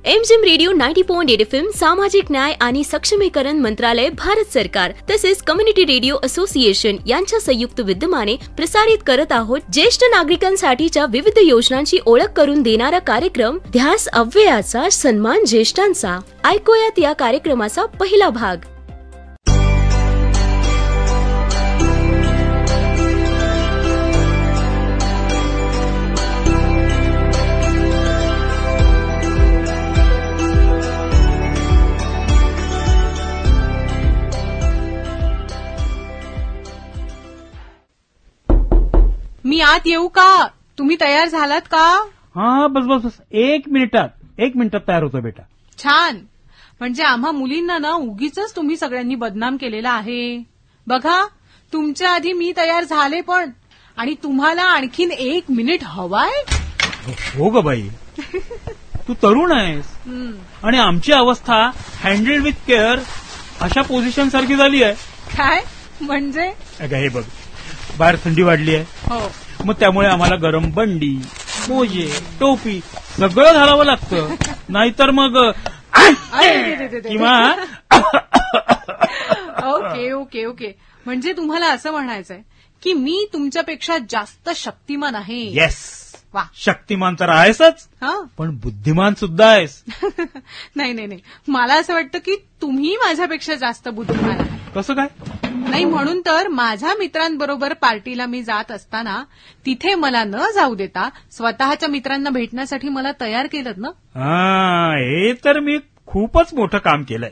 MGM radio 90.8 FM सामाजिक न्याय आणि सक्षमीकरण मंत्रालय भारत सरकार तसेच कम्युनिटी रेडिओ असोसिएशन यांच्या संयुक्त विद्यमाने प्रसारित करत आहोत ज्येष्ठ नागरिकांसाठीच्या विविध योजनांची ओळख करून देणारा कार्यक्रम ध्यास अव्ययाचा सन्मान ज्येष्ठांचा. ऐकूयात या कार्यक्रमाचा पहिला भाग. मी आत येऊ का? तुम्ही तयार झालात का? हा बस बस बस एक मिनिटात तयार होतो बेटा. छान. म्हणजे आम्हा मुलींना ना उगीच तुम्ही सगळ्यांनी बदनाम केलेला आहे. बघा, तुमच्या आधी मी तयार झाले पण, आणि तुम्हाला आणखीन 1 मिनिट हवाय. हो ग बाई, तू तरुण आहेस आणि आमची अवस्था हँडल विथ केअर अशा पोझिशन सारखी झाली आहे. काय म्हणजे? अगं हे बघ, बाहेर थंडी वाढली आहे. हो, मग त्यामुळे आम्हाला गरम बंडी, मोजे, टोपी सगळं घालावं लागतं. नाहीतर मग किंवा ओके ओके ओके. म्हणजे तुम्हाला असं म्हणायचंय की मी तुमच्यापेक्षा जास्त शक्तिमान आहे. येस, वा, शक्तिमान तर आहेसच, पण बुद्धिमान सुद्धा आहेस. नाही नाही नाही, मला असं वाटतं की तुम्ही माझ्यापेक्षा जास्त बुद्धिमान आहे. कसं काय? नाही, म्हणून तर माझ्या मित्रांबरोबर पार्टीला मी जात असताना तिथे मला न जाऊ देता स्वतःच्या मित्रांना भेटण्यासाठी मला तयार केलं ना. हे तर मी खूपच मोठं काम केलंय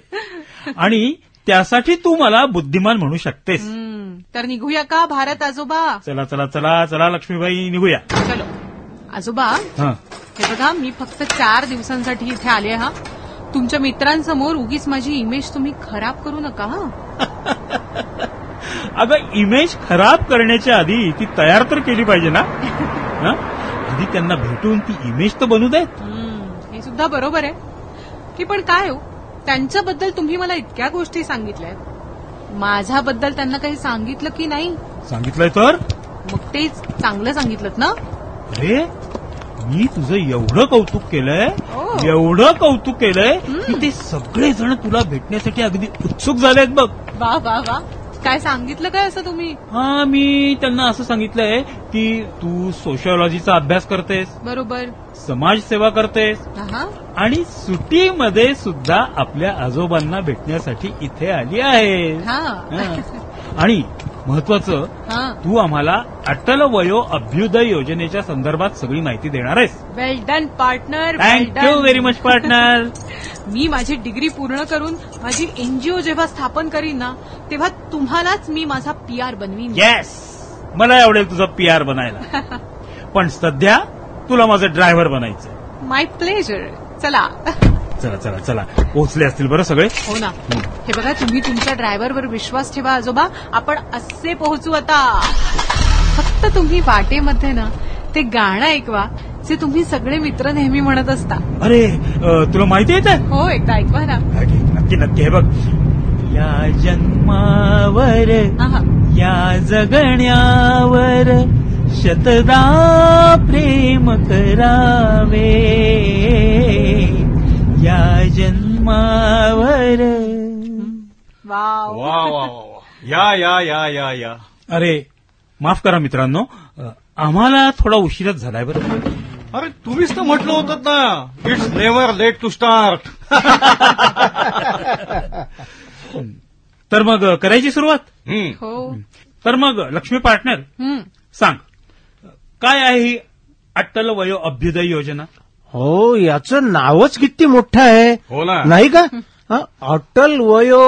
आणि त्यासाठी तू मला बुद्धिमान म्हणू शकतेस. तर निघूया का भारत आजोबा? चला चला चला चला लक्ष्मीबाई, निघूया. चलो आजोबा. हे बघा, मी फक्त 4 दिवसांसाठी इथे आले. हा, तुमच्या मित्रांसमोर उगीच माझी इमेज तुम्ही खराब करू नका. अगं, इमेज खराब करण्याच्या आधी ती तयार तर केली पाहिजे ना. आधी त्यांना भेटून ती इमेज तर बनू देत. हे सुद्धा बरोबर आहे की, पण काय हो, त्यांच्याबद्दल तुम्ही मला इतक्या गोष्टी सांगितल्या, माझ्याबद्दल त्यांना काही सांगितलं की नाही? सांगितलंय तर मग तेच चांगलं सांगितलं ना. अरे, मी तुझं एवढं कौतुक केलंय, की ते सगळे जण तुला भेटण्यासाठी अगदी उत्सुक झालेत बघ. वा वा वा. काय सांगितलं काय असं तुम्ही? मी त्यांना असं सांगितलंय की तू सोशिओलॉजीचा अभ्यास करतेस, बरोबर, समाजसेवा करतेस आणि सुट्टीमध्ये सुद्धा आपल्या आजोबांना भेटण्यासाठी इथे आली आहे. आणि महत्वाचं, तू आम्हाला अटल वयो अभ्युदय योजनेच्या संदर्भात सगळी माहिती देणार आहेस. Well done partner. Thank you very much partner. मी माझी डिग्री पूर्ण करून माझी एनजीओ जेव्हा स्थापन करीन ना, तेव्हा तुम्हालाच मी माझा PR बनवीन. येस, मला आवडेल तुझा PR बनायला. पण सध्या तुला माझं ड्रायव्हर बनायचं. माय प्लेजर. चला चला चला चला, पोहोचले असतील बरं सगळे. हो ना. हे बघा, तुम्ही तुमच्या ड्रायव्हरवर विश्वास ठेवा आजोबा. आपण असे पोहोचू आता. फक्त तुम्ही वाटेमध्ये ना ते गाणं ऐकवा जे तुम्ही सगळे मित्र नेहमी म्हणत असता. अरे, तुला माहिती आहे? हो, एकदा ऐकवा ना. नक्की नक्की. हे बघ, या जन्मावर, या जगण्यावर शतदा प्रेम करावे, या जन्मावर. वा वा वा वा. या या या या या. अरे, माफ करा मित्रांनो, आम्हाला थोडा उशीरच झालाय बरं. अरे, तुम्हीच तर म्हटलं होतं ना, it's never late to start. तर मग करायची सुरुवात? हो. तर मग लक्ष्मी पार्टनर, सांग, काय आहे ही अटल वयो अभ्युदय योजना? हो, याचं नावच किती मोठं आहे. हो ना, नाही का? अटल वयो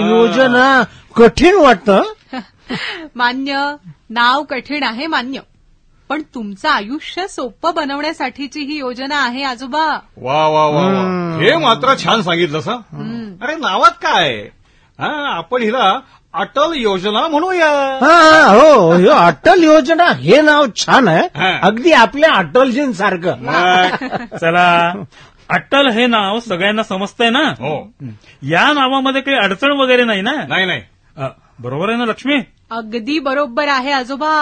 योजना. कठीण वाटतं. मान्य, नाव कठीण आहे, मान्य. पण तुमचं आयुष्य सोपं बनवण्यासाठीची ही योजना आहे आजोबा. वा वा वा. हे मात्र छान सांगितलं सा. अरे, नावात काय, आपण हिला अटल योजना म्हणूया. हो, अटल योजना हे नाव छान आहे, अगदी आपल्या अटलजींसारखं. चला, अटल हे नाव सगळ्यांना समजतंय ना. हो. या नावामध्ये काही अडचण वगैरे नाही ना? नाही नाही. बरोबर आहे ना लक्ष्मी? अगदी बरोबर आहे आजोबा.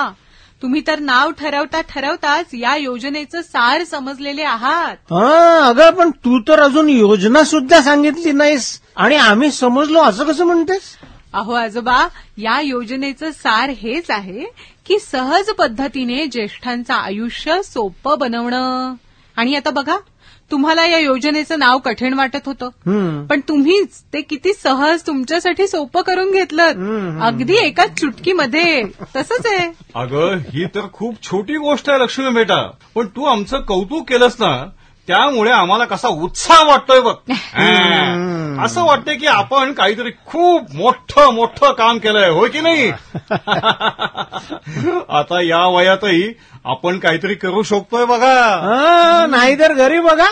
तुम्ही तर नाव ठरवताच या योजनेचं सार समजलेले आहात. अगं पण तू तर अजून योजना सुद्धा सांगितली नाहीस आणि आम्ही समजलो असं कसं म्हणतेस? अहो आजोबा, या योजनेचं सार हेच आहे की सहज पद्धतीने ज्येष्ठांचं आयुष्य सोपं बनवणं. आणि आता बघा, तुम्हाला या योजनेचं नाव कठीण वाटत होतं, पण तुम्हीच ते किती सहज तुमच्यासाठी सोपं करून घेतलं, अगदी एकाच चुटकीमध्ये. तसंच आहे. अगं, ही तर खूप छोटी गोष्ट आहे लक्ष्मी बेटा, पण तू आमचं कौतुक केलंस ना, त्यामुळे आम्हाला कसा उत्साह वाटतोय बघ. असं वाटतंय की आपण काहीतरी खूप मोठं काम केलंय, होय की नाही? आता या वयातही आपण काहीतरी करू शकतोय बघा. नाहीतर घरी बघा.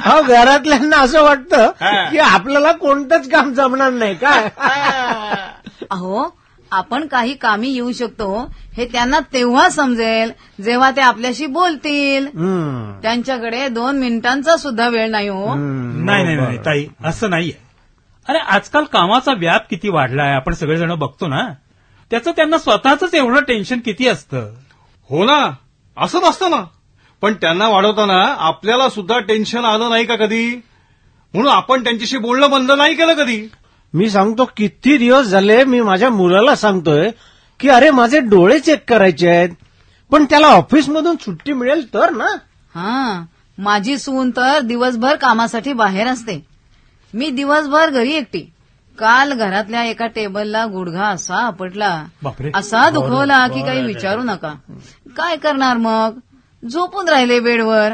हो, घरातल्यांना असं वाटतं की आपल्याला कोणतंच काम जमणार नाही काय. अहो, आपण काही कामी येऊ शकतो हे त्यांना तेव्हा समजेल जेव्हा ते आपल्याशी बोलतील. त्यांच्याकडे 2 मिनिटांचा सुद्धा वेळ नाही हो. नाही ताई, असं नाहीये. अरे आजकाल कामाचा व्याप किती वाढलाय, आपण सगळेजण बघतो ना. त्याचं त्यांना स्वतःच एवढं टेन्शन किती असतं. हो ना, असं नसतं ना. पण त्यांना वाढवताना आपल्याला सुद्धा टेन्शन आलं नाही का कधी? म्हणून आपण त्यांच्याशी बोलणं बंद नाही केलं कधी. मी सांगतो, किती दिवस झाले मी माझ्या मुलाला सांगतोय की अरे माझे डोळे चेक करायचे आहेत, पण त्याला ऑफिसमधून सुट्टी मिळेल तर ना. माझी सून तर दिवसभर कामासाठी बाहेर असते. मी दिवसभर घरी एकटी. काल घरातल्या एका टेबलला गुडघा असा आपटला, असा दुखवला की काही विचारू नका. काय करणार मग, झोपून राहिले बेडवर.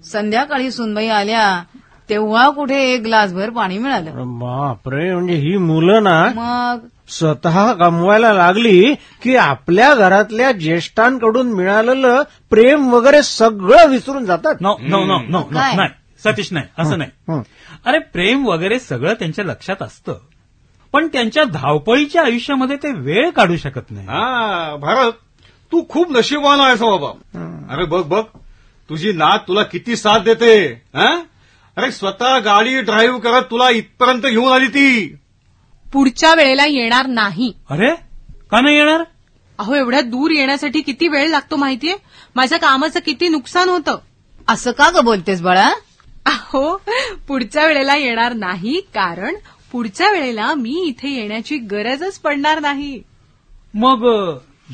संध्याकाळी सुनबाई आल्या तेव्हा कुठे 1 ग्लासभर पाणी मिळालं. बापरे, म्हणजे ही मुलं ना मग स्वतः कमवायला लागली की आपल्या घरातल्या ज्येष्ठांकडून मिळालेलं प्रेम वगैरे सगळं विसरून जातात. नाही सतीश, नाही असं नाही. अरे प्रेम वगैरे सगळं त्यांच्या लक्षात असतं, पण त्यांच्या धावपळीच्या आयुष्यामध्ये ते वेळ काढू शकत नाही. भारत, तू खूप नशीबवान आहेस बाबा. अरे बघ तुझी नात तुला किती साथ देते. अरे स्वतः गाडी ड्राईव्ह करत तुला इथपर्यंत घेऊन आली ती. पुढच्या वेळेला येणार नाही. अरे का नाही येणार? अहो, एवढ्या दूर येण्यासाठी किती वेळ लागतो माहितीये? माझ्या कामाचं किती नुकसान होतं. असं का ग बोलतेस बाळा? अहो, पुढच्या वेळेला येणार नाही, कारण पुढच्या वेळेला मी इथे येण्याची गरजच पडणार नाही. मग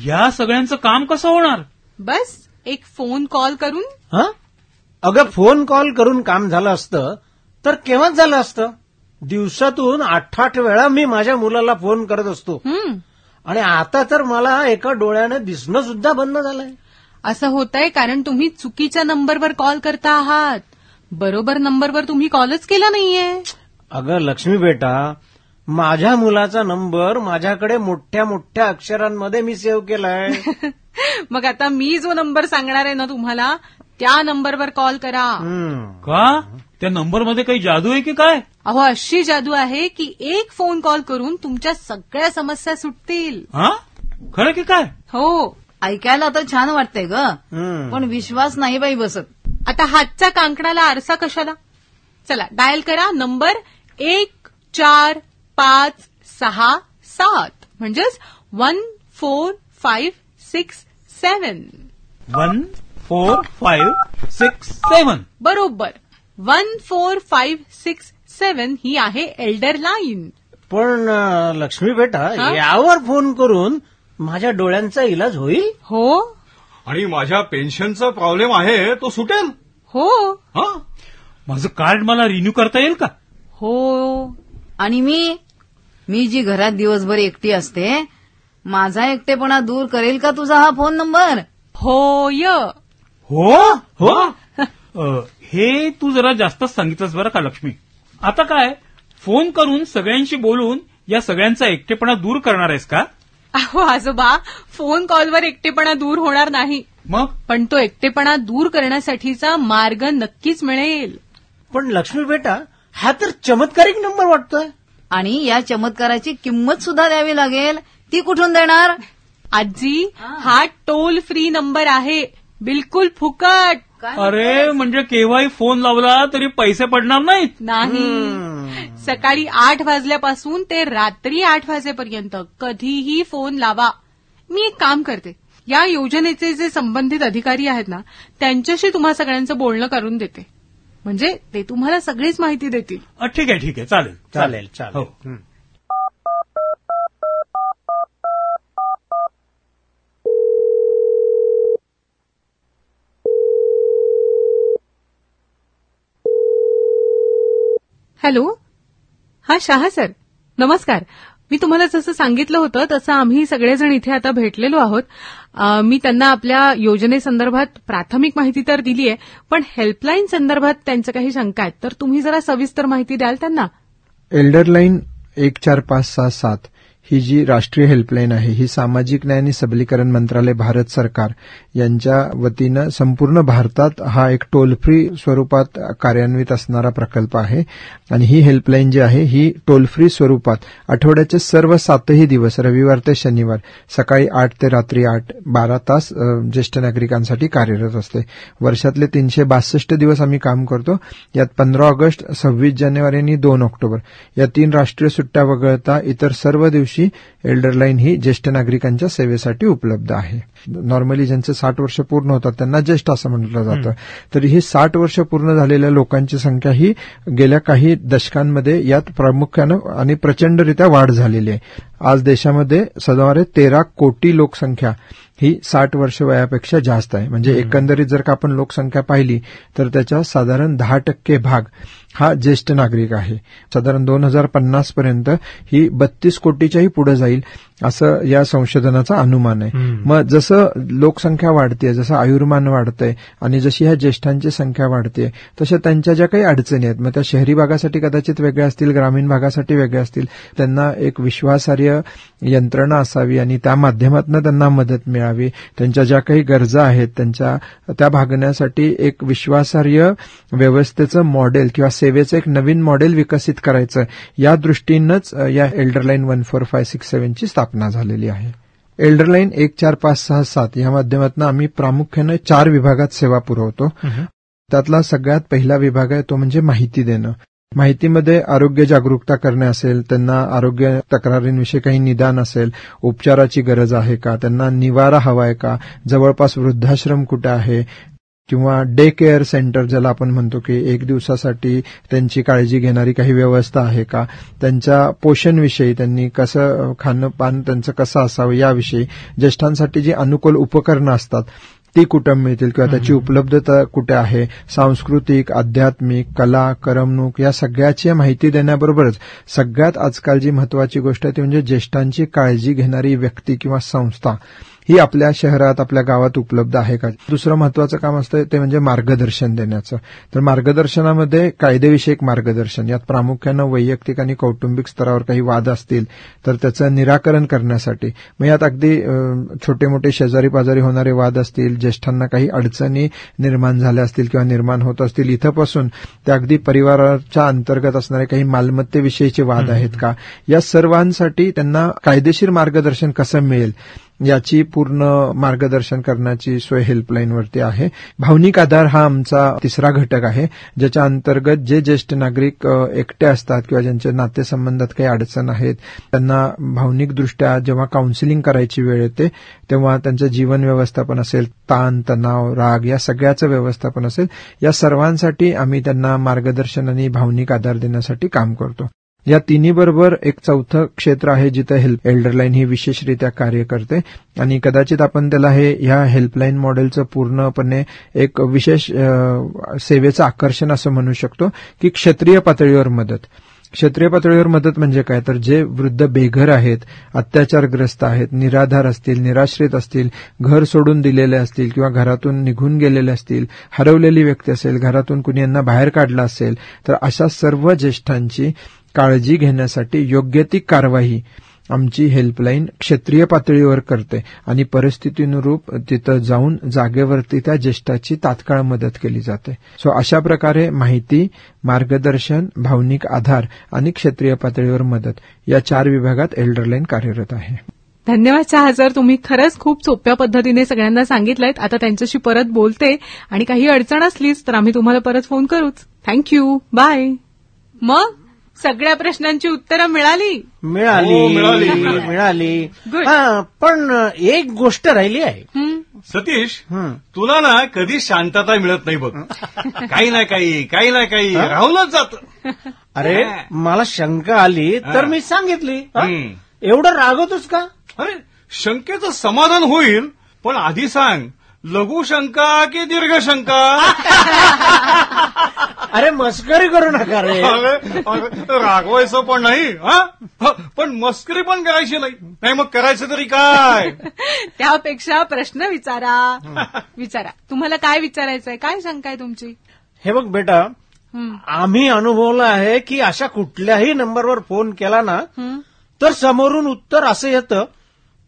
या सगळ्यांचं काम कसं होणार? बस एक फोन कॉल करून. अगं, फोन कॉल करून काम झालं असतं तर केव्हाच झालं असतं. दिवसातून 8 वेळा मी माझ्या मुलाला फोन करत असतो आणि आता तर मला एका डोळ्यानं दिसणं सुद्धा बंद झालंय. असं होतंय कारण तुम्ही चुकीच्या नंबरवर कॉल करता आहात. बरोबर नंबरवर तुम्ही कॉलच केला नाहीये. अगं लक्ष्मी बेटा, माझ्या मुलाचा नंबर माझ्याकडे मोठ्या अक्षरांमध्ये मी सेव्ह केलाय. मग आता मी जो नंबर सांगणार आहे ना तुम्हाला, त्या नंबरवर कॉल करा. का? त्या नंबरमध्ये काही जादू आहे की काय? अहो, अशी जादू आहे की एक फोन कॉल करून तुमच्या सगळ्या समस्या सुटतील. खरं की काय? हो. ऐकायला तर छान वाटतंय ग, पण विश्वास नाही बाई बसत. आता हातच्या कांकणाला आरसा कशाला? चला डायल करा नंबर 145667 म्हणजेच 14567. 14567 बरोबर. 14567 ही आहे एल्डर लाईन. पण लक्ष्मी बेटा, यावर फोन करून माझ्या डोळ्यांचा इलाज होईल? हो. आणि माझ्या पेन्शनचा प्रॉब्लेम आहे तो सुटेल? हो. माझं कार्ड मला रिन्यू करता येईल का? हो. आणि मी जी घरात दिवसभर एकटी असते, माझा एकटेपणा दूर करेल का तुझा हा फोन नंबर? होय. हो. हे तू जरा जास्तच सांगितलंस बरं का लक्ष्मी. आता काय, फोन करून सगळ्यांशी बोलून या सगळ्यांचा एकटेपणा दूर करणार आहेस का? अहो आजोबा, फोन कॉलवर एकटेपणा दूर होणार नाही, मग पण तो एकटेपणा दूर करण्यासाठीचा मार्ग नक्कीच मिळेल. पण लक्ष्मी बेटा, हा तर चमत्कारिक नंबर वाटतोय. आणि या चमत्काराची किंमत सुद्धा द्यावी लागेल. ती कुठून देणार? आजी, हा टोल फ्री नंबर आहे, बिलकुल फुकट. अरे म्हणजे केव्हाही फोन लावला तरी पैसे पडणार नाहीत? नाही. सकाळी 8 वाजल्यापासून ते रात्री 8 वाजेपर्यंत कधीही फोन लावा. मी एक काम करते, या योजनेचे जे संबंधित अधिकारी आहेत ना त्यांच्याशी तुम्हा सगळ्यांचं बोलणं करून देते, म्हणजे ते तुम्हाला सगळीच माहिती देतील. ठीक आहे चालेल चालेल चालेल. हो. हॅलो, हा शहा सर, नमस्कार. मी तुम्हाला जसं सांगितलं होतं तसं आम्ही सगळेजण इथे आता भेटलेलो आहोत. मी त्यांना आपल्या योजनेसंदर्भात प्राथमिक माहिती तर दिली आहे, पण हेल्पलाईन संदर्भात त्यांचं काही शंका आहेत, तर तुम्ही जरा सविस्तर माहिती द्याल त्यांना. एल्डरलाईन 14567 ही जी राष्ट्रीय हेल्पलाईन आहे ही सामाजिक न्याय आणि सबलीकरण मंत्रालय भारत सरकार यांच्या वतीनं संपूर्ण भारतात हा एक टोल फ्री स्वरूपात कार्यान्वित असणारा प्रकल्प आहे. आणि ही हेल्पलाईन जी आहे ही टोल फ्री स्वरूपात आठवड्याचे सर्व 7ही दिवस रविवार ते शनिवार सकाळी 8 ते रात्री 8 12 तास ज्येष्ठ नागरिकांसाठी कार्यरत असते. वर्षातले 362 दिवस आम्ही काम करतो. यात 15 ऑगस्ट 26 जानेवारी आणि 2 ऑक्टोबर या 3 राष्ट्रीय सुट्ट्या वगळता इतर सर्व दिवशी एल्डरलाईन ही ज्येष्ठ नागरिकांच्या सेवेसाठी उपलब्ध आहे. नॉर्मली ज्यांचे 60 वर्ष पूर्ण होतात त्यांना ज्येष्ठ असं म्हटलं जातं. तर ही 60 वर्ष पूर्ण झालेल्या लोकांची संख्या ही गेल्या काही दशकांमध्ये यात प्रामुख्यानं आणि प्रचंडरित्या वाढ झालेली आहे. आज देशामध्ये सुमारे 13 कोटी लोकसंख्या ही 60 वर्ष वयापेक्षा जास्त आहे. म्हणजे एकंदरीत जर का आपण लोकसंख्या पाहिली तर त्याच्या साधारण 10% भाग हा ज्येष्ठ नागरिक आहे. साधारण 2050 पर्यंत ही 32 कोटीच्याही पुढे जाईल असं या संशोधनाचा अनुमान आहे. मग जसं लोकसंख्या वाढते, जसं आयुर्मान वाढतंय आणि जशी ह्या ज्येष्ठांची संख्या वाढते तशा त्यांच्या ज्या काही अडचणी आहेत मग त्या शहरी भागासाठी कदाचित वेगळ्या असतील, ग्रामीण भागासाठी वेगळ्या असतील, त्यांना एक विश्वासार्ह यंत्रणा असावी आणि त्या माध्यमातून त्यांना मदत मिळावी. त्यांच्या ज्या काही गरजा आहेत त्या भागण्यासाठी एक विश्वासार्ह व्यवस्थेचं मॉडेल किंवा सेवेचं एक नवीन मॉडेल विकसित करायचं या दृष्टीनंच या एल्डरलाईन 14567 ची स्थापना झालेली आहे. एल्डरलाईन 14567 या माध्यमातून आम्ही प्रामुख्याने 4 विभागात सेवा पुरवतो. त्यातला सगळ्यात पहिला विभाग आहे तो म्हणजे माहिती देणं. माहितीमध्ये आरोग्य जागरूकता करणे असेल, त्यांना आरोग्य तक्रारींविषयी काही निदान असेल, उपचाराची गरज आहे का, त्यांना निवारा हवाय का, जवळपास वृद्धाश्रम कुठे आहे किंवा डे केअर सेंटर ज्याला आपण म्हणतो की 1 दिवसासाठी त्यांची काळजी घेणारी काही व्यवस्था आहे का, त्यांच्या पोषणविषयी त्यांनी कसं खाणं पान त्यांचं कसं असावं याविषयी, ज्येष्ठांसाठी जी अनुकूल उपकरणं असतात ती कुठं मिळतील किंवा त्याची उपलब्धता कुठे आहे, सांस्कृतिक, आध्यात्मिक, कला, करमणूक या सगळ्याची माहिती देण्याबरोबरच सगळ्यात आजकाल जी महत्वाची गोष्ट आहे ती म्हणजे ज्येष्ठांची काळजी घेणारी व्यक्ती किंवा संस्था ही आपल्या शहरात आपल्या गावात उपलब्ध आहे का. दुसरं महत्वाचं काम असतं ते म्हणजे मार्गदर्शन देण्याचं. तर मार्गदर्शनामध्ये कायदेविषयक मार्गदर्शन, यात प्रामुख्यानं वैयक्तिक आणि कौटुंबिक स्तरावर काही वाद असतील तर त्याचं निराकरण करण्यासाठी, मग यात अगदी छोटे मोठे शेजारी पाजारी होणारे वाद असतील, ज्येष्ठांना काही अडचणी निर्माण झाल्या असतील किंवा निर्माण होत असतील, इथंपासून त्या अगदी परिवाराच्या अंतर्गत असणारे काही मालमत्तेविषयीचे वाद आहेत का, या सर्वांसाठी त्यांना कायदेशीर मार्गदर्शन कसं मिळेल याची पूर्ण मार्गदर्शन करण्याची सोय हेल्पलाईनवरती आहे. भावनिक आधार हा आमचा तिसरा घटक आहे, ज्याच्या अंतर्गत जे ज्येष्ठ नागरिक एकटे असतात किंवा ज्यांच्या नातेसंबंधात काही अडचण आहेत त्यांना भावनिकदृष्ट्या जेव्हा काउन्सिलिंग करायची वेळ येते तेव्हा त्यांचं जीवन व्यवस्थापन असेल, ताण, तणाव, राग या सगळ्याचं व्यवस्थापन असेल, या सर्वांसाठी आम्ही त्यांना मार्गदर्शन आणि भावनिक आधार देण्यासाठी काम करतो. या तिन्हीबरोबर एक चौथं क्षेत्र आहे जिथे एल्डरलाईन ही विशेषरित्या कार्य करते आणि कदाचित आपण त्याला ह्या हेल्पलाईन मॉडेलचं पूर्णपणे एक विशेष सेवेचं आकर्षण असं म्हणू शकतो की क्षेत्रीय पातळीवर मदत. क्षेत्रीय पातळीवर मदत म्हणजे काय, तर जे वृद्ध बेघर आहेत, अत्याचारग्रस्त आहेत, निराधार असतील, निराश्रित असतील, घर सोडून दिलेले असतील किंवा घरातून निघून गेलेले असतील, हरवलेली व्यक्ती असेल, घरातून कुणी यांना बाहेर काढलं असेल, तर अशा सर्व ज्येष्ठांची काळजी घेण्यासाठी योग्य ती कारवाई आमची हेल्पलाईन क्षेत्रीय पातळीवर करते आणि परिस्थितीनुरूप तिथं जाऊन जागेवरती त्या ज्येष्ठाची तात्काळ मदत केली जाते. सो अशा प्रकारे माहिती, मार्गदर्शन, भावनिक आधार आणि क्षेत्रीय पातळीवर मदत या 4 विभागात एल्डरलाईन कार्यरत आहे. धन्यवाद शहा सर, तुम्ही खरंच खूप सोप्या पद्धतीने सगळ्यांना सांगितलंय. आता त्यांच्याशी परत बोलते आणि काही अडचण असलीच तर आम्ही तुम्हाला परत फोन करूच. Thank you, bye. मग सगळ्या प्रश्नांची उत्तरं मिळाली. मिळाली. पण एक गोष्ट राहिली आहे. सतीश, तुला ना कधी शांतता मिळत नाही बघ. काही ना काही राहूनच जात. अरे मला शंका आली तर मी सांगितली. एवढं रागवतोस का? अरे शंकेचं समाधान होईल, पण आधी सांग लघु शंका की दीर्घ शंका? अरे मस्करी करू नका रे. रागवायचं पण नाही, पण मस्करी पण करायची नाही. मग करायचं तरी काय? त्यापेक्षा प्रश्न विचारा. तुम्हाला काय विचारायचंय? काय शंका आहे तुमची? हे बघ बेटा, आम्ही अनुभवलं आहे की अशा कुठल्याही नंबरवर फोन केला ना तर समोरून उत्तर असं येतं,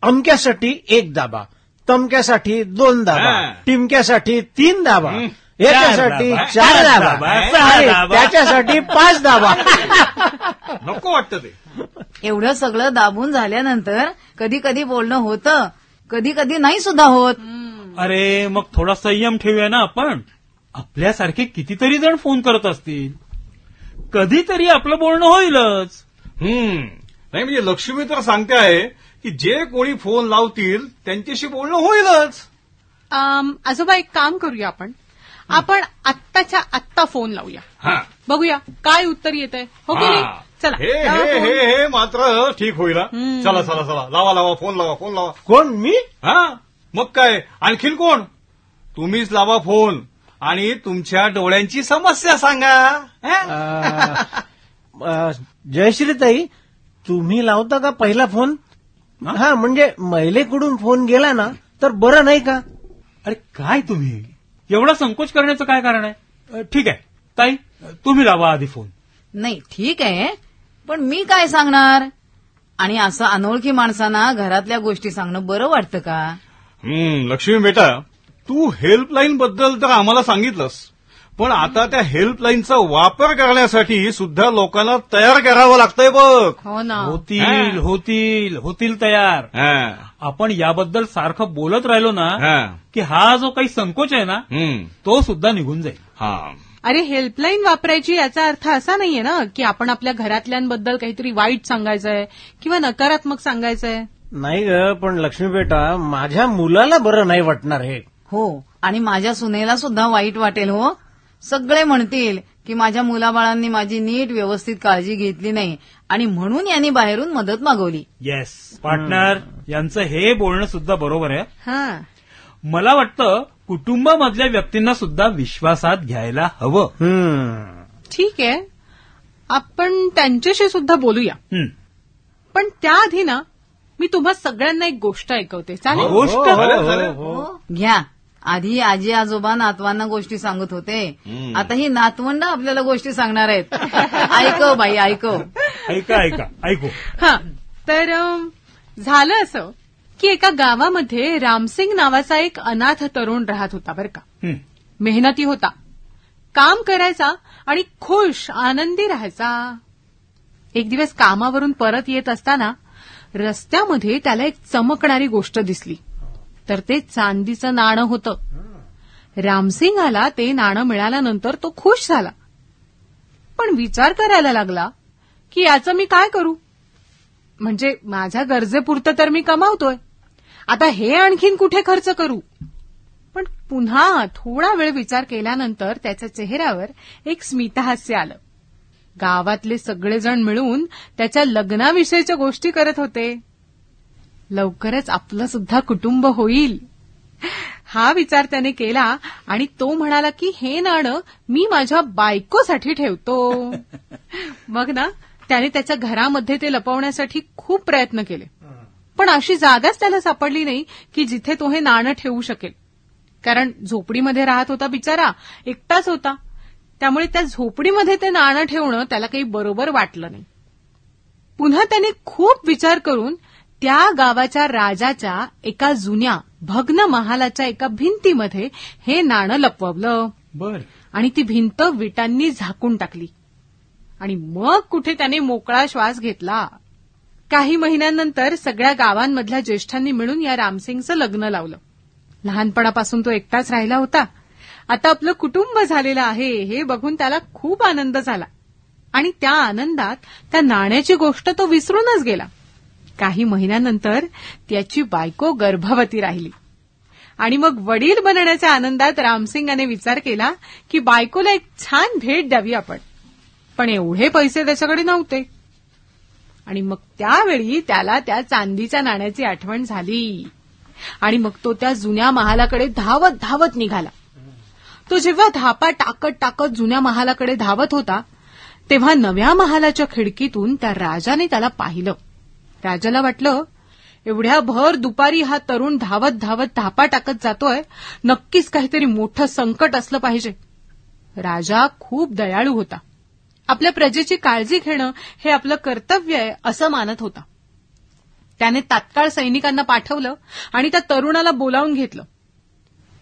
अमक्यासाठी 1 दाबा, तमक्यासाठी 2 दाबा, टिमक्यासाठी 3 दाबा, याच्यासाठी 4 दाबा, त्याच्यासाठी 5 दाबा. नको वाटतं ते. एवढं सगळं दाबून झाल्यानंतर कधी कधी बोलणं होतं, कधी कधी नाही सुद्धा होत. अरे मग थोडा संयम ठेवूया ना आपण. आपल्यासारखे कितीतरी जण फोन करत असतील, कधीतरी आपलं बोलणं होईलच. नाही म्हणजे लक्ष्मी तर सांगते आहे की जे कोणी फोन लावतील त्यांच्याशी बोलणं होईलच. आजोबा एक काम करूया, आपण आत्ताच्या आत्ता फोन लावूया. बघूया काय उत्तर येत आहे. हो की नाही? चला. हे मात्र ठीक होईल. चला लावा फोन लावा. कोण? मी? मग काय, आणखीन कोण? तुम्हीच लावा फोन आणि तुमच्या डोळ्यांची समस्या सांगा. जयश्रीताई, तुम्ही लावता का पहिला फोन? म्हणजे महिलेकडून फोन गेला ना तर बरं नाही का? अरे काय तुम्ही एवढा संकोच करण्याचं काय कारण आहे? ठीक आहे ताई, तुम्ही लावा आधी फोन. नाही ठीक आहे, पण मी काय सांगणार? आणि असं अनोळखी माणसांना घरातल्या गोष्टी सांगणं बरं वाटतं का? लक्ष्मी बेटा, तू हेल्पलाईन बद्दल तर आम्हाला सांगितलंस, पण आता त्या हेल्पलाईनचा वापर करण्यासाठी सुद्धा लोकांना तयार करावं लागतंय बघ. हो ना. होतील तयार. आपण याबद्दल सारखं बोलत राहिलो ना की हा जो काही संकोच आहे ना तो सुद्धा निघून जाईल. अरे हेल्पलाईन वापरायची याचा अर्थ असा नाहीये ना की आपण आपल्या घरातल्यांबद्दल काहीतरी वाईट सांगायचंय किंवा नकारात्मक सांगायचंय. नाही ग, पण लक्ष्मी बेटा, माझ्या मुलाला बरं नाही वाटणार हे. हो, आणि माझ्या सुनेला सुद्धा वाईट वाटेल. हो, सगळे म्हणतील की माझ्या मुलाबाळांनी माझी नीट व्यवस्थित काळजी घेतली नाही आणि म्हणून यांनी बाहेरून मदत मागवली. येस पार्टनर, यांचं हे बोलणं सुद्धा बरोबर आहे. मला वाटतं कुटुंबामधल्या व्यक्तींना सुद्धा विश्वासात घ्यायला हवं. ठीक आहे, आपण त्यांच्याशी सुद्धा बोलूया. पण त्याआधी ना मी तुम्हा सगळ्यांना एक गोष्ट ऐकवते. चालेल? गोष्ट घ्या. आधी आजी आजोबा नातवांना गोष्टी सांगत होते, आता ही नातवंड आपल्याला गोष्टी सांगणार आहेत. ऐकव बाई, ऐकव. ऐकू. तर झालं असं की एका गावामध्ये रामसिंग नावाचा एक अनाथ तरुण राहत होता बरं का. मेहनती होता, काम करायचा आणि खुश आनंदी राहायचा. एक दिवस कामावरून परत येत असताना रस्त्यामध्ये त्याला एक चमकणारी गोष्ट दिसली. तर ते चांदीचं नाणं होतं. रामसिंगाला ते नाणं मिळाल्यानंतर तो खुश झाला, पण विचार करायला लागला की याचं मी काय करू? म्हणजे माझ्या गरजेपुरतं तर मी कमावतोय, आता हे आणखीन कुठे खर्च करू? पण पुन्हा थोडा वेळ विचार केल्यानंतर त्याच्या चेहऱ्यावर एक स्मितहास्य आलं. गावातले सगळेजण मिळून त्याच्या लग्नाविषयीच्या गोष्टी करत होते. लवकरच आपलं सुद्धा कुटुंब होईल हा विचार त्याने केला आणि तो म्हणाला की हे नाणं मी माझ्या बायकोसाठी ठेवतो. मग ना त्याने त्याच्या घरामध्ये ते लपवण्यासाठी खूप प्रयत्न केले, पण अशी जागाच त्याला सापडली नाही की जिथे तो हे नाणं ठेवू शकेल. कारण झोपडीमध्ये राहत होता बिचारा, एकटाच होता. त्यामुळे त्या झोपडीमध्ये ते नाणं ठेवणं त्याला काही बरोबर वाटलं नाही. पुन्हा त्याने खूप विचार करून त्या गावाच्या राजाच्या एका जुन्या भग्न महालाच्या एका भिंतीमध्ये हे नाणं लपवलं. आणि ती भिंत विटांनी झाकून टाकली. आणि मग कुठे त्याने मोकळा श्वास घेतला. काही महिन्यांनंतर सगळ्या गावांमधल्या ज्येष्ठांनी मिळून या रामसिंगचं लग्न लावलं. लहानपणापासून तो एकटाच राहिला होता, आता आपलं कुटुंब झालेलं आहे हे बघून त्याला खूप आनंद झाला. आणि त्या आनंदात त्या नाण्याची गोष्ट तो विसरूनच गेला. काही महिन्यानंतर त्याची बायको गर्भवती राहिली आणि मग वडील बनण्याच्या आनंदात रामसिंगाने विचार केला की बायकोला एक छान भेट द्यावी आपण. पण एवढे पैसे त्याच्याकडे नव्हते आणि मग त्यावेळी त्याला त्या चांदीच्या नाण्याची आठवण झाली आणि मग तो त्या जुन्या महालाकडे धावत धावत निघाला. तो जेव्हा धापा टाकत टाकत जुन्या महालाकडे धावत होता तेव्हा नव्या महालाच्या खिडकीतून त्या राजाने त्याला पाहिलं. राजाला वाटलं एवढ्या भर दुपारी हा तरुण धावत धावत धापा टाकत जातोय, नक्कीच काहीतरी मोठं संकट असलं पाहिजे. राजा खूप दयाळू होता. आपल्या प्रजेची काळजी घेणं हे आपलं कर्तव्य आहे असं मानत होता. त्याने तात्काळ सैनिकांना पाठवलं आणि त्या तरुणाला बोलावून घेतलं.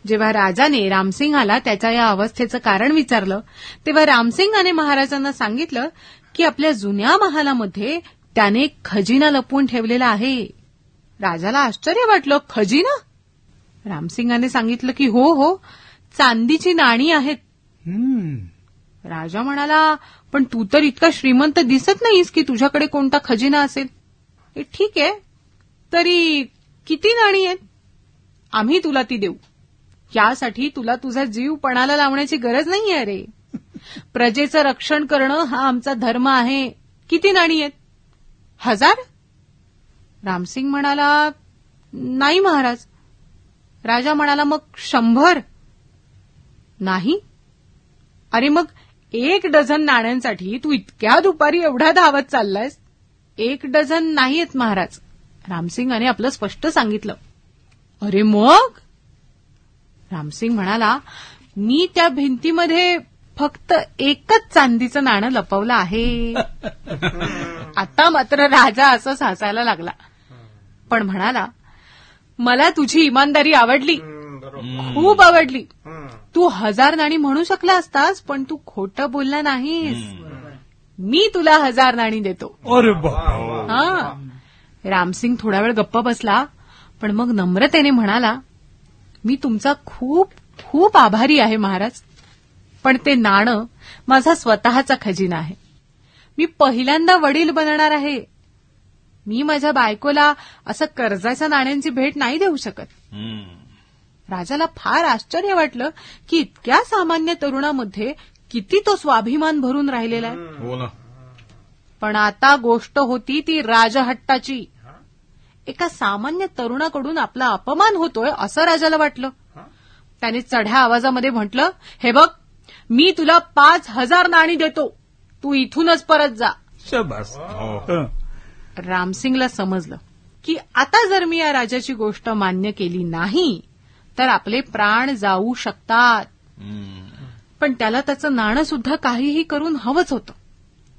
जेव्हा राजाने रामसिंहाला त्याच्या या अवस्थेचं कारण विचारलं तेव्हा रामसिंगाने महाराजांना सांगितलं की आपल्या जुन्या महालामध्ये त्याने खजिना लपवून ठेवलेला आहे. राजाला आश्चर्य वाटलं. खजिना? रामसिंगाने सांगितलं की हो, चांदीची नाणी आहेत. राजा म्हणाला, पण तू तर इतका श्रीमंत दिसत नाहीस की तुझ्याकडे कोणता खजिना असेल. ठीक आहे, तरी किती नाणी आहेत? आम्ही तुला ती देऊ. यासाठी तुला तुझा जीव पणाला लावण्याची गरज नाहीये रे. प्रजेचं रक्षण करणं हा आमचा धर्म आहे. किती नाणी आहेत? 1000? रामसिंग म्हणाला, नाही महाराज. राजा म्हणाला, मग 100? नाही. अरे मग 1 डझन नाण्यांसाठी तू इतक्या दुपारी एवढा धावत चाललायस? 1 डझन नाहीयेत महाराज. रामसिंगाने आपलं स्पष्ट सांगितलं. अरे मग? रामसिंग म्हणाला, मी त्या भिंतीमध्ये फक्त 1च चांदीचं नाणं लपवलं आहे. आता मात्र राजा असंच हसायला लागला, पण म्हणाला, मला तुझी इमानदारी आवडली, खूप आवडली. तू 1000 नाणी म्हणू शकला असतास, पण तू खोटं बोलला नाहीस. मी तुला 1000 नाणी देतो. अरे बाबा. हा. रामसिंग थोडा वेळ गप्प बसला, पण मग नम्रतेने म्हणाला, मी तुमचा खूप खूप आभारी आहे महाराज, पण ते नाणं माझा स्वतःचा खजिना आहे. मी पहिल्यांदा वडील बनणार आहे. मी माझ्या बायकोला असं कर्जाच्या नाण्यांची भेट नाही देऊ शकत. राजाला फार आश्चर्य वाटलं की इतक्या सामान्य तरुणामध्ये किती तो स्वाभिमान भरून राहिलेला आहे. हो ना. पण आता गोष्ट होती ती राजहट्टाची. एका सामान्य तरुणाकडून आपला अपमान होतोय असं राजाला वाटलं. त्याने चढ्या आवाजामध्ये म्हटलं, हे बघ, मी तुला 5000 नाणी देतो. तू इथूनच परत जा. शाबास. रामसिंगला समजलं की आता जर मी या राजाची गोष्ट मान्य केली नाही तर आपले प्राण जाऊ शकतात. पण त्याला त्याचं नाणं सुद्धा काहीही करून हवंच होतं.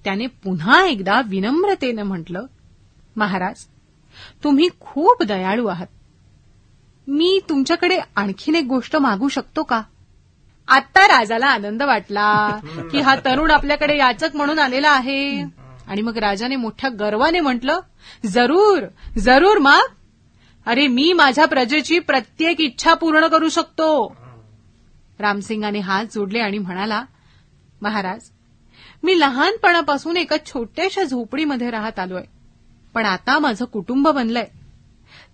त्याने पुन्हा एकदा विनम्रतेनं म्हटलं, महाराज, तुम्ही खूप दयाळू आहात. मी तुमच्याकडे आणखीन एक गोष्ट मागू शकतो का? आता राजाला आनंद वाटला की हा तरुण आपल्याकडे याचक म्हणून आलेला आहे. आणि मग राजाने मोठ्या गर्वाने म्हटलं, जरूर जरूर माग. अरे, मी माझ्या प्रजेची प्रत्येक इच्छा पूर्ण करू शकतो. रामसिंगाने हात जोडले आणि म्हणाला, महाराज, मी लहानपणापासून एका छोट्याशा झोपडीमध्ये राहत आलोय, पण आता माझं कुटुंब बनलंय.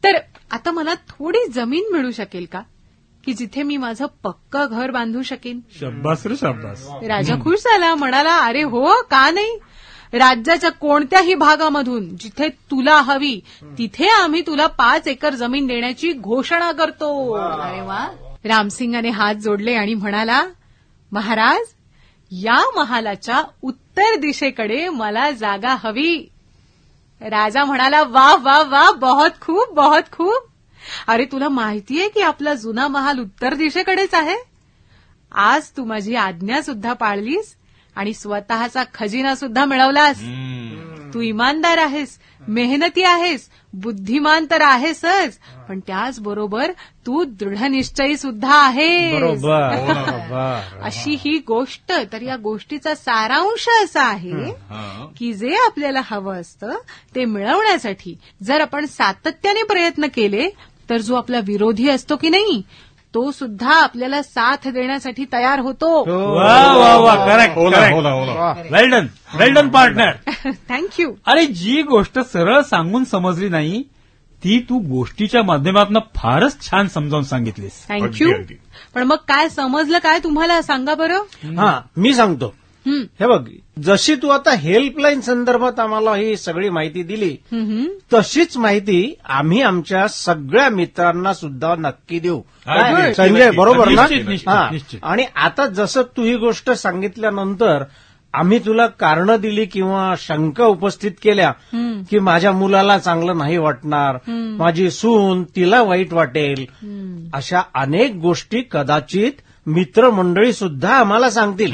तर आता मला थोडी जमीन मिळू शकेल का की जिथे मी माझं पक्क घर बांधू शकेन? शाबास रे शाबास. राजा खुश झाला. म्हणाला, अरे हो, का नाही. राज्याच्या कोणत्याही भागामधून जिथे तुला हवी तिथे आम्ही तुला 5 एकर जमीन देण्याची घोषणा करतो. अरे वा. रामसिंगाने हात जोडले आणि म्हणाला, महाराज, या महालाच्या उत्तर दिशेकडे मला जागा हवी. राजा म्हणाला, वा वा वा, बहुत खूप बहुत खूप. अरे, तुला माहितीये की आपला जुना महाल उत्तर दिशेकडेच आहे. आज तू माझी आज्ञा सुद्धा पाळलीस आणि स्वतःचा खजिना सुद्धा मिळवलास. तू इमानदार आहेस, मेहनती आहेस, बुद्धिमान तर आहेसच, पण त्याचबरोबर तू दृढनिश्चयी सुद्धा आहेस. अशी ही गोष्ट. तर या गोष्टीचा सारांश असा आहे की जे आपल्याला हवं असतं ते मिळवण्यासाठी जर आपण सातत्याने प्रयत्न केले तर जो आपला विरोधी असतो की नाही तो सुद्धा आपल्याला साथ देण्यासाठी तयार होतो. वा वा वा, करेक्ट. वेल डन पार्टनर. थँक्यू. अरे जी गोष्ट सरळ सांगून समजली नाही ती तू गोष्टीच्या माध्यमातून फारच छान समजावून सांगितलीस. थँक्यू. पण मग काय समजलं काय तुम्हाला सांगा बरं. हा, मी सांगतो. हे बघ, जशी तू आता हेल्पलाईन संदर्भात आम्हाला ही सगळी माहिती दिली तशीच माहिती आम्ही आमच्या सगळ्या मित्रांना सुद्धा नक्की देऊ. संजय, बरोबर ना? निश्चित. आणि आता जसं तू ही गोष्ट सांगितल्यानंतर आम्ही तुला कारणं दिली किंवा शंका उपस्थित केल्या की माझ्या मुलाला चांगलं नाही वाटणार, माझी सून तिला वाईट वाटेल, अशा अनेक गोष्टी कदाचित मित्रमंडळी सुद्धा आम्हाला सांगतील.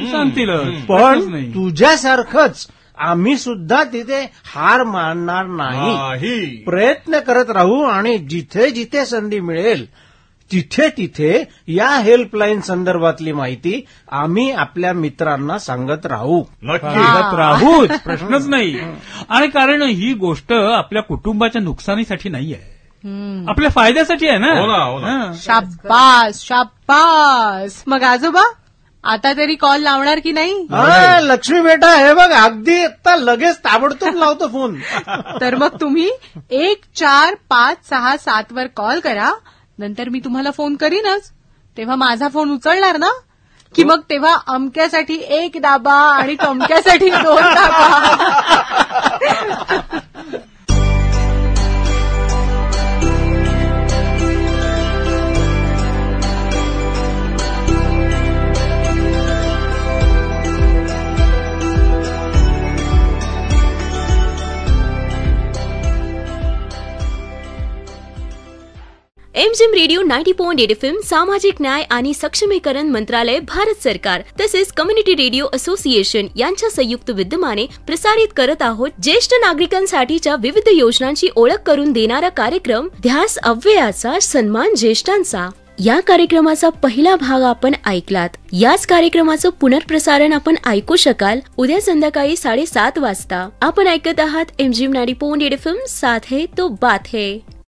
पण तुझ्यासारखंच आम्ही सुद्धा तिथे हार मानणार नाही. प्रयत्न करत राहू आणि जिथे जिथे संधी मिळेल तिथे तिथे या हेल्पलाईन संदर्भातली माहिती आम्ही आपल्या मित्रांना सांगत राहू. राहूच, प्रश्नच नाही. आणि कारण ही गोष्ट आपल्या कुटुंबाच्या नुकसानीसाठी नाही आहे, आपल्या फायद्यासाठी आहे ना. शाब्बास शाब्बास. मग आजोबा आता तरी कॉल लावणार की नाही. लक्ष्मी बेटा, हे बघ, अगदी आता लगेच ताबडतोब लावतो फोन. तर मग तुम्ही 14567 वर कॉल करा. नंतर मी तुम्हाला फोन करीनच. तेव्हा माझा फोन उचलणार ना, की मग तेव्हा अमक्यासाठी 1 दाबा आणि तमक्यासाठी 2 दाबा. एमजीएम रेडिओ 90.8 FM सामाजिक न्याय आणि सक्षमीकरण मंत्रालय भारत सरकार तसेच कम्युनिटी रेडिओ असोसिएशन यांच्या संयुक्त विद्यमाने प्रसारित करत आहोत. ज्येष्ठ नागरिकांसाठीच्या विविध योजनांची ओळख करून देणारा कार्यक्रम ध्यास अव्ययाचा सन्मान ज्येष्ठांचा. या कार्यक्रमाचा पहिला भाग आपण ऐकलात. याच कार्यक्रमाचं पुनर्प्रसारण आपण ऐकू शकाल उद्या संध्याकाळी 7:30 वाजता. आपण ऐकत आहात एमजीएम 90.8 FM, साथ है तो बात है.